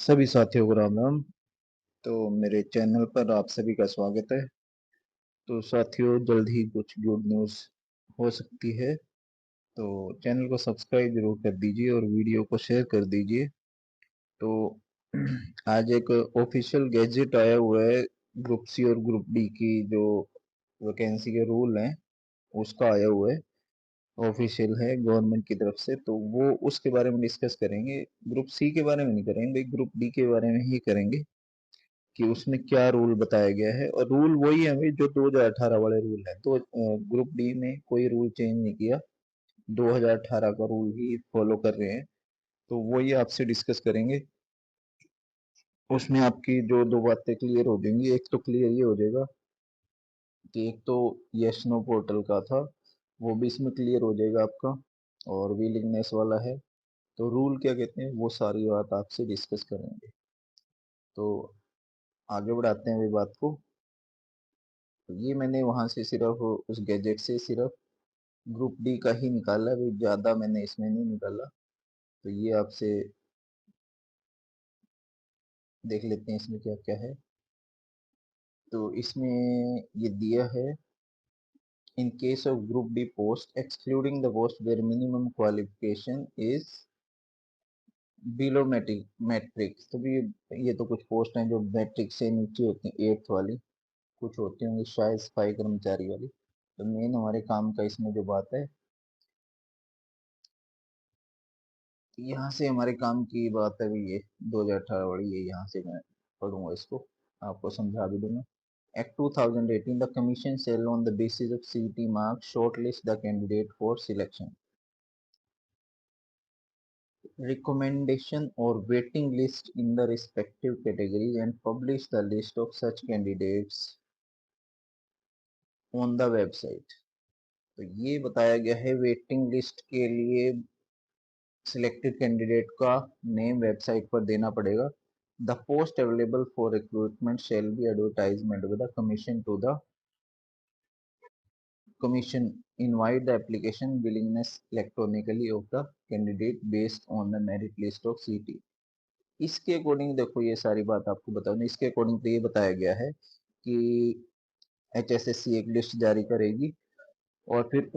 सभी साथियों को राम राम। तो मेरे चैनल पर आप सभी का स्वागत है। तो साथियों, जल्द ही कुछ गुड न्यूज़ हो सकती है। तो चैनल को सब्सक्राइब जरूर कर दीजिए और वीडियो को शेयर कर दीजिए। तो आज एक ऑफिशियल गैजेट आया हुआ है ग्रुप सी और ग्रुप डी की जो वैकेंसी के रूल हैं उसका आया हुआ है। ऑफिशियल है गवर्नमेंट की तरफ से, तो वो उसके बारे में डिस्कस करेंगे। ग्रुप सी के बारे में नहीं करेंगे भाई, ग्रुप डी के बारे में ही करेंगे कि उसमें क्या रूल बताया गया है। और रूल वही है भाई जो 2018 वाले रूल है। तो ग्रुप डी में कोई रूल चेंज नहीं किया, 2018 का रूल ही फॉलो कर रहे हैं। तो वही आपसे डिस्कस करेंगे। उसमें आपकी जो दो बातें क्लियर हो जाएंगी। एक तो क्लियर ये हो जाएगा कि एक तो यस नो पोर्टल का था, वो भी इसमें क्लियर हो जाएगा आपका। और विलिंगनेस वाला है, तो रूल क्या कहते हैं वो सारी बात आपसे डिस्कस करेंगे। तो आगे बढ़ाते हैं भाई बात को। तो ये मैंने वहां से सिर्फ उस गैजेट से सिर्फ ग्रुप डी का ही निकाला है, ज्यादा मैंने इसमें नहीं निकाला। तो ये आपसे देख लेते हैं इसमें क्या क्या है। तो इसमें ये दिया है, in case of group D post excluding the post where minimum qualification is below matric. तो भी ये तो कुछ पोस्ट हैं जो मैट्रिक से नीचे होती हैं, एट्थ वाली। कुछ होती होंगी शायद सफाई कर्मचारी वाली। तो मेन हमारे काम का इसमें जो बात है, यहाँ से हमारे काम की बात है भी ये 2018 वाली, ये यहाँ से मैं पढ़ूंगा इसको, आपको समझा भी दूंगा। Act 2018, the Commission shall on the basis of CET marks shortlist the candidate for selection. Recommendation or waiting list in the respective categories and publish the list of such candidates on the website. तो ये बताया गया है waiting list के लिए selected candidate का name website पर देना पड़ेगा। The post available for recruitment shall be advertisement with the commission to the commission invite the application willingness electronically of the candidate based on the merit list of CT। इसके according देखो, ये सारी बात आपको बता दूं। इसके अकॉर्डिंग तो ये बताया गया है कि HSSC एक लिस्ट जारी करेगी और फिर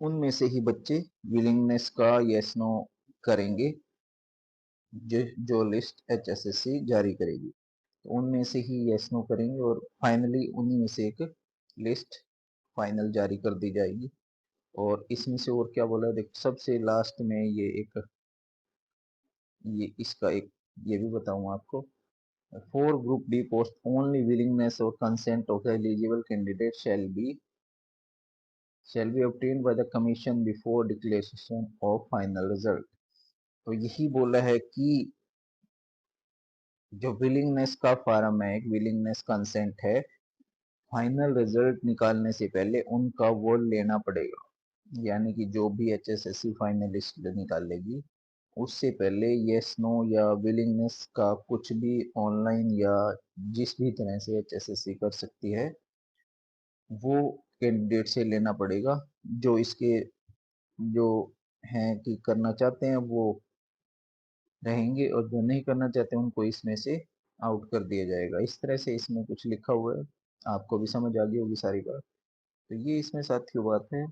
उनमें से ही बच्चे विलिंगनेस का यस नो करेंगे। जो लिस्ट HSSC जारी करेगी, तो उनमें से ही यस नो करेंगे और फाइनली उन्हीं में से एक लिस्ट फाइनल जारी कर दी जाएगी। और इसमें से और क्या बोला है, देख सबसे लास्ट में ये एक, ये इसका एक ये भी बताऊंगा आपको। For group D post only willingness और consent of the eligible candidate shall be obtained by the commission before declaration of final result। तो यही बोला है कि जो विलिंगनेस का फॉर्म है, एक विलिंगनेस कंसेंट है, फाइनल रिजल्ट निकालने से पहले उनका वो लेना पड़ेगा। यानी कि जो भी HSSC फाइनलिस्ट निकालेगी उससे पहले यस नो या विलिंगनेस का कुछ भी ऑनलाइन या जिस भी तरह से HSSC कर सकती है वो कैंडिडेट से लेना पड़ेगा। जो इसके जो हैं कि करना चाहते हैं वो रहेंगे और जो नहीं करना चाहते उनको इसमें से आउट कर दिया जाएगा। इस तरह से इसमें कुछ लिखा हुआ है, आपको भी समझ आ गई होगी सारी बात। तो ये इसमें साथियों बात है।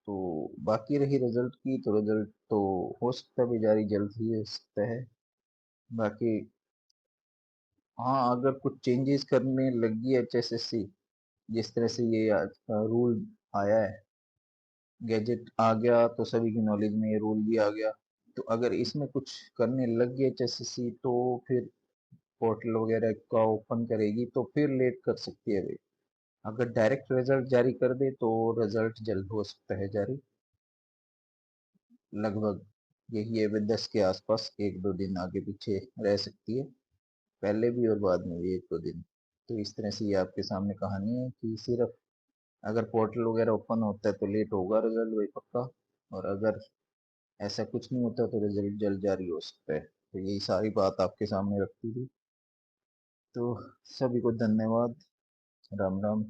तो बाकी रही रिजल्ट की, तो रिजल्ट तो हो सकता है भी जारी जल्द ही हो सकता है। बाकी हाँ, अगर कुछ चेंजेस करने लगी HSSC, जिस तरह से ये रूल आया है, गैजेट आ गया तो सभी की नॉलेज में ये रूल भी आ गया। तो अगर इसमें कुछ करने लग गई HSSC तो फिर पोर्टल वगैरह का ओपन करेगी तो फिर लेट कर सकती है भाई। अगर डायरेक्ट रिजल्ट जारी कर दे तो रिजल्ट जल्द हो सकता है जारी, लगभग यही है 10 के आसपास, एक दो दिन आगे पीछे रह सकती है, पहले भी और बाद में भी एक दो दिन। तो इस तरह से ये आपके सामने कहानी है कि सिर्फ अगर पोर्टल वगैरह ओपन होता है तो लेट होगा रिजल्ट वही पक्का, और अगर ऐसा कुछ नहीं होता तो रिजल्ट जल्द जारी हो सकता है। तो यही सारी बात आपके सामने रखती थी। तो सभी को धन्यवाद। राम राम।